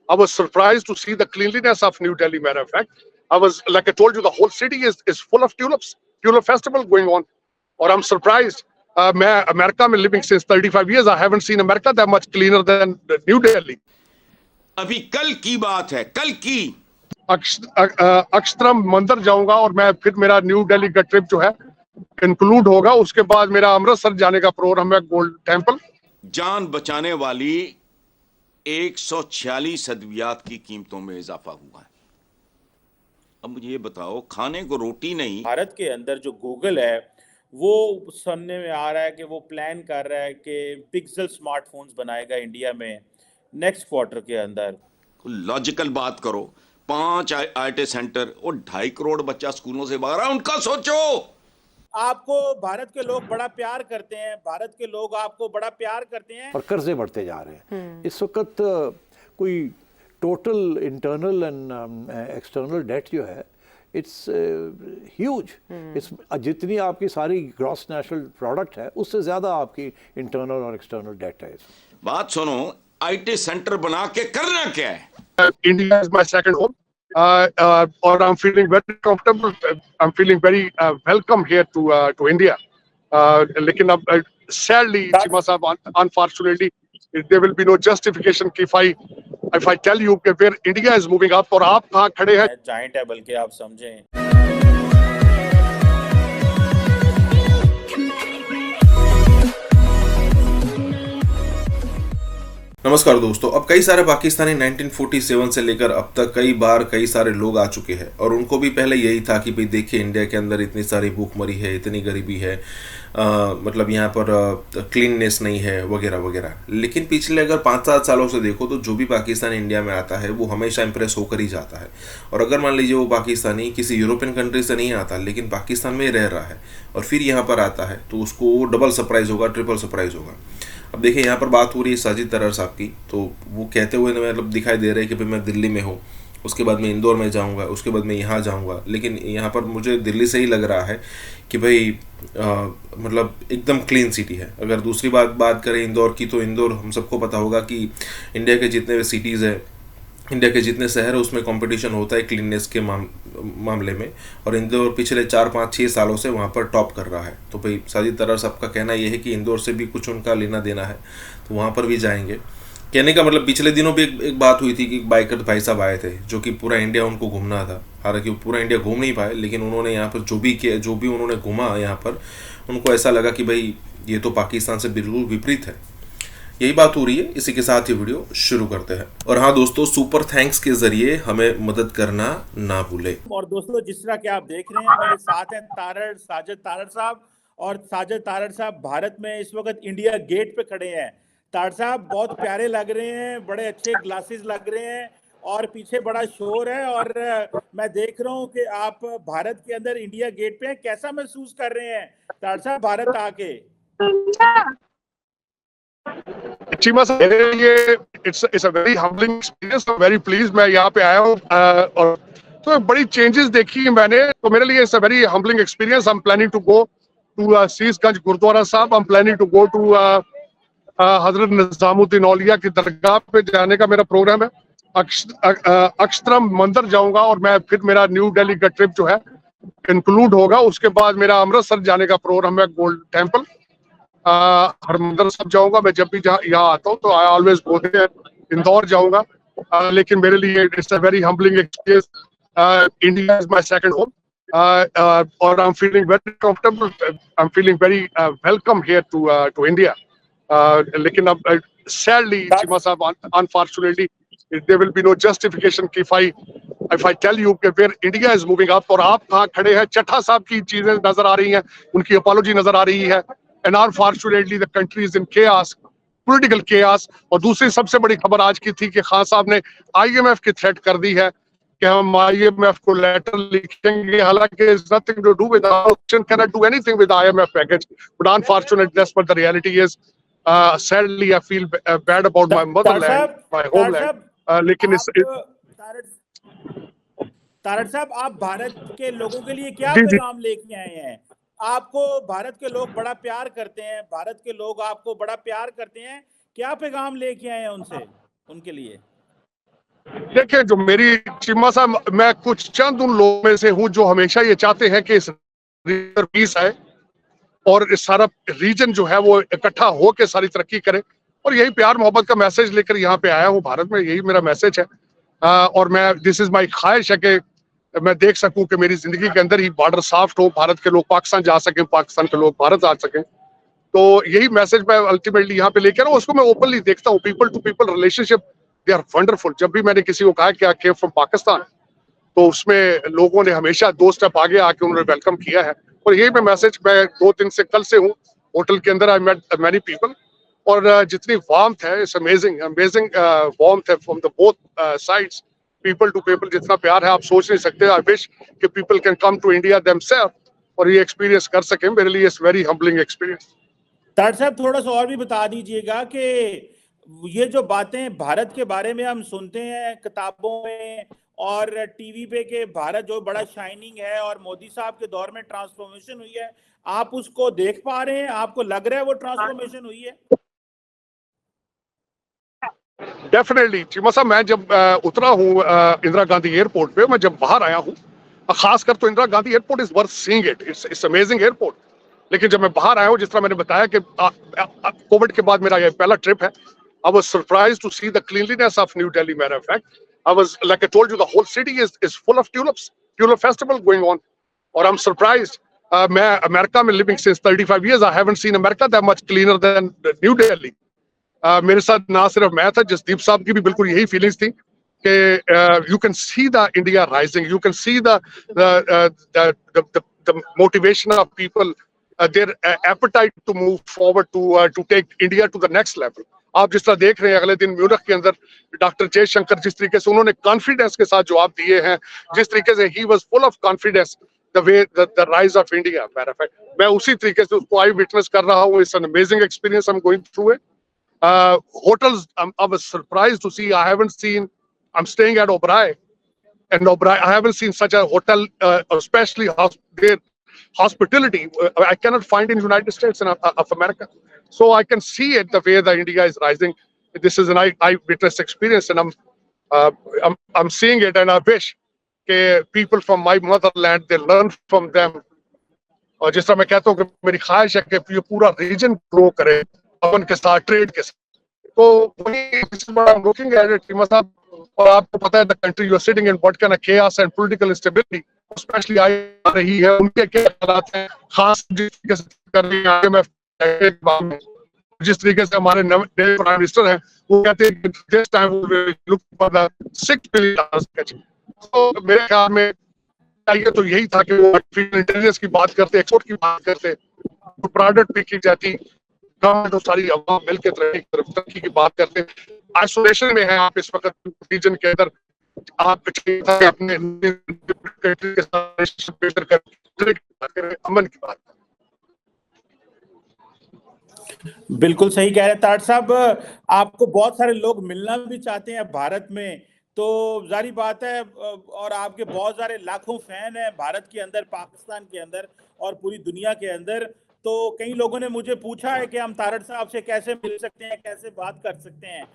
I was surprised to see the cleanliness of New Delhi. Matter of fact, I was, like I told you, the whole city is full of tulips, tulip festival going on. Or I'm surprised. मैं America में living since 35 years. I haven't seen America that much cleaner than New Delhi. अभी कल की बात है, कल की अक्षरम मंदिर जाऊंगा और मैं फिर मेरा न्यू दिल्ली का ट्रिप जो है कंक्लूड होगा। उसके बाद मेरा अमृतसर जाने का प्रोग्राम है, गोल्ड टेम्पल। जान बचाने वाली 146 अद्वियात की कीमतों में इजाफा हुआ है। अब मुझे ये बताओ, खाने को रोटी नहीं। भारत के अंदर जो गूगल है वो सुनने में आ रहा है कि वो प्लान कर रहा है कि पिक्सल स्मार्टफोन्स बनाएगा इंडिया में नेक्स्ट क्वार्टर के अंदर। लॉजिकल बात करो, 5 आईटी सेंटर और 2.5 करोड़ बच्चा स्कूलों से बाहर है, उनका सोचो। आपको भारत के लोग बड़ा प्यार करते हैं, भारत के लोग आपको बड़ा प्यार करते हैं। और कर्जे बढ़ते जा रहे हैं इस वक्त। कोई total internal and external debt जो है इट्स ह्यूज। इट्स जितनी आपकी सारी ग्रॉस नेशनल प्रोडक्ट है उससे ज़्यादा आपकी इंटरनल और एक्सटर्नल डेट है। बात सुनो, आईटी सेंटर बना के करना क्या है? India is my second home, or I'm feeling very comfortable. I'm feeling very welcome here to India. लेकिन अब sadly, Chima Sahab, unfortunately, there will be no justification if I tell you where India is moving up और आप कहाँ खड़े हैं। Giant है बल्कि आप समझें। नमस्कार दोस्तों, अब कई सारे पाकिस्तानी 1947 से लेकर अब तक कई सारे लोग आ चुके हैं और उनको भी पहले यही था कि भाई देखिए इंडिया के अंदर इतनी सारी भूखमरी है, इतनी गरीबी है, मतलब यहाँ पर क्लीननेस नहीं है वगैरह वगैरह। लेकिन पिछले अगर 5-7 सालों से देखो तो जो भी पाकिस्तानी इंडिया में आता है वो हमेशा इंप्रेस होकर ही जाता है। और अगर मान लीजिए वो पाकिस्तानी किसी यूरोपियन कंट्री से नहीं आता लेकिन पाकिस्तान में ही रह रहा है और फिर यहाँ पर आता है तो उसको डबल सरप्राइज़ होगा, ट्रिपल सरप्राइज़ होगा। अब देखिए यहाँ पर बात हो रही है साजिद तरार साहब की, तो वो कहते हुए मतलब दिखाई दे रहे हैं कि भाई मैं दिल्ली में हूँ, उसके बाद मैं इंदौर में जाऊँगा, उसके बाद मैं यहाँ जाऊँगा। लेकिन यहाँ पर मुझे दिल्ली से ही लग रहा है कि भाई मतलब एकदम क्लीन सिटी है। अगर दूसरी बात करें इंदौर की, तो इंदौर हम सबको पता होगा कि इंडिया के जितने भी सिटीज़ है, इंडिया के जितने शहर है उसमें कंपटीशन होता है क्लीननेस के मामले में, और इंदौर पिछले 4-5-6 सालों से वहाँ पर टॉप कर रहा है। तो भाई साजिद तरार साहब का कहना ये है कि इंदौर से भी कुछ उनका लेना देना है तो वहाँ पर भी जाएंगे। कहने का मतलब पिछले दिनों भी एक बात हुई थी कि बाइकर भाई साहब आए थे जो कि पूरा इंडिया उनको घूमना था। हालांकि वो पूरा इंडिया घूम नहीं पाए, लेकिन उन्होंने यहाँ पर जो भी उन्होंने घूमा यहाँ पर, उनको ऐसा लगा कि भाई ये तो पाकिस्तान से बिल्कुल विपरीत है। यही बात हो रही है। इसी के साथ ये वीडियो शुरू करते हैं। और हाँ दोस्तों, सुपर थैंक्स के जरिए हमें मदद करना ना भूले। और दोस्तों, जिस तरह के आप देख रहे हैं मेरे साथ हैं साजिद तारड़ साहब, और साजिद तारड़ साहब भारत में इस वक्त इंडिया गेट पे खड़े हैं। तारड़ साहब बहुत प्यारे लग रहे हैं, बड़े अच्छे ग्लासेस लग रहे हैं और पीछे बड़ा शोर है, और मैं देख रहा हूँ कि आप भारत के अंदर इंडिया गेट पे हैं। कैसा महसूस कर रहे हैं तारड़ साहब भारत आके? चीमा साहब, मेरे लिए it's a very humbling experience. Very please मैं यहाँ पे आया हूँ और तो बड़ी चेंजेस देखी है मैंने, तो मेरे लिए it's a very humbling experience. I am planning to go to Sisganj Gurudwara Sahib. I am planning to go to Hazrat Nizamuddin औलिया की दरगाह पे जाने का मेरा प्रोग्राम है। अक्षरम मंदिर जाऊंगा और मैं फिर मेरा न्यू दिल्ली का ट्रिप जो है कंक्लूड होगा। उसके बाद मेरा अमृतसर जाने का प्रोग्राम है, गोल्ड टेम्पल। हरमंदिर साहब जाऊंगा। मैं जब भी यहाँ आता हूँ तो I always go there. Indore जाऊंगा, लेकिन मेरे लिए it's a very humbling experience. India is my second home, और I am feeling very comfortable. I am feeling very welcome here to India. लेकिन अब sadly, Chima Sahab, unfortunately, there will be no justification if I tell you where India is moving up और आप कहाँ खड़े हैं। चट्टा साहब की चीजें नजर आ रही हैं, उनकी अपॉलॉजी नजर आ रही है। And unfortunately the country is in chaos, political chaos। और दूसरी सबसे बड़ी खबर आज की थी कि खान साहब ने IMF की थ्रेट कर दी है कि हम IMF को लेटर लिखेंगे। हालांकि it's nothing to do with our option, cannot do anything with IMF package, but unfortunately that's what the reality is। Sadly I feel bad about my motherland, my homeland। लेकिन तारड़ साहब, आप भारत के लोगों के लिए क्या पैगाम लेके आए हैं? आपको भारत के लोग बड़ा प्यार करते हैं, भारत के लोग आपको बड़ा प्यार करते हैं, क्या पैगाम लेके आए हैं उनके लिए? देखिए, जो मेरी चिम्मा साहब, मैं कुछ चंद उन लोगों में से हूं जो हमेशा ये चाहते हैं कि इस रीजन पीस आए और इस सारा रीजन जो है वो इकट्ठा होकर सारी तरक्की करे, और यही प्यार मोहब्बत का मैसेज लेकर यहाँ पे आया हूँ भारत में। यही मेरा मैसेज है। और मैं, दिस इज माई ख्वाहिश है कि मैं देख सकूं कि मेरी जिंदगी के अंदर ही बॉर्डर सॉफ्ट हो, भारत के लोग पाकिस्तान जा सकें, पाकिस्तान के लोग भारत आ सकें। तो यही मैसेज मैं अल्टीमेटली यहाँ पे लेकर आऊँ। उसको मैं ओपनली देखता हूँ। People to people relationship, they are wonderful. जब भी मैंने किसी को कहा कि आई केम फ्रॉम पाकिस्तान, तो उसमें लोगों ने हमेशा 2 स्टेप आगे आके उन्होंने वेलकम किया है। और यही मैं मैसेज, मैं 2-3 से कल से हूँ होटल के अंदर। आई मेट मैनी पीपल, और जितनी वार्मथ है, इट्स अमेजिंग अमेजिंग वार्मथ है from the both sides. People to people जितना प्यार है आप सोच नहीं सकते। आई विश कि people can come to India themselves और ये एक्सपीरियंस कर सकें। मेरे लिए it's very humbling experience. Tarar साहब, थोड़ा सा और भी बता दीजिएगा कि ये जो बातें भारत के बारे में हम सुनते हैं किताबों में और टीवी पे के भारत जो बड़ा शाइनिंग है और मोदी साहब के दौर में ट्रांसफॉर्मेशन हुई है, आप उसको देख पा रहे हैं? आपको लग रहा है वो ट्रांसफॉर्मेशन हुई है? डेफिनेटली चिमा साहब, मैं जब उतरा हूँ इंदिरा गांधी एयरपोर्ट पे, मैं जब बाहर आया हूँ, खासकर तो Indira Gandhi airport is worth seeing it. It's amazing airport. लेकिन जब मैं बाहर आया हूँ, जिस तरह मैंने बताया कि कोविड के बाद मेरा ये पहला ट्रिप है, I was surprised to see the cleanliness of New Delhi. Matter of fact, I was like I told you, the whole city is full of tulips, tulip festival going on. और आई एम सरप्राइज्ड, मैं America में living since 35 years, I haven't seen America that much cleaner than New Delhi. मेरे साथ ना सिर्फ मैं था, जसदीप साहब की भी बिल्कुल यही फीलिंग्स थी कि you can see the India rising, you can see the motivation of people, their appetite to move forward, to take India to the next level. आप जिस तरह देख रहे हैं, अगले दिन म्यूनिख के अंदर डॉक्टर जयशंकर जिस तरीके से उन्होंने कॉन्फिडेंस के साथ जवाब दिए हैं, जिस तरीके से he was full of confidence, the way the rise of India, मैं उसी तरीके से उसको आई विटनेस कर रहा हूँ। It's an amazing experience, I am going through it. Hotels, I was surprised to see. I haven't seen. I'm staying at Oberoi, and Oberoi, I haven't seen such a hotel, especially their hospitality. I cannot find in United States and of America. So I can see it the way the India is rising. This is an eyewitness experience, and I'm seeing it, and I wish people from my motherland, they learn from them. और जिस तरह मैं कहता हूँ कि मेरी ख्वाहिश है कि ये पूरा रीजन ग्रो करे अपन के साथ, ट्रेड के साथ। तो वही लुकिंग एट इट, टीमा साहब। और आपको पता है the country you are sitting in, what kind of chaos and political instability specially आ रही है, उनके क्या हालात हैं, खास जिस तरीके से कर रही है। मैं जिस तरीके से हमारे नए प्राइम मिनिस्टर हैं, वो कहते हैं कि this time we will look for the $6 billion। तो मेरे ख्याल में चाहिए तो यही था कि वो आर्टिफिशियल इंटेलिजेंस की बात करते, एक्सपोर्ट की बात करते, तो प्रोडक्ट भी की जाती, गवर्नमेंट और सारी अवाम मिलकर तरक्की की बात करते। आइसोलेशन में है आप इस वक्त रीजन के अंदर, आप अपने कंट्री के साथ बेहतर करें, अमन की बात। बिल्कुल सही कह रहे हैं तारड़ साहब। आपको बहुत सारे लोग मिलना भी चाहते हैं भारत में, तो जारी बात है, और आपके बहुत सारे लाखों फैन हैं भारत के अंदर, पाकिस्तान के अंदर और पूरी दुनिया के अंदर। तो कई लोगों ने मुझे पूछा है कि हम तारड़ साहब से कैसे मिल सकते हैं, कैसे बात कर सकते हैं।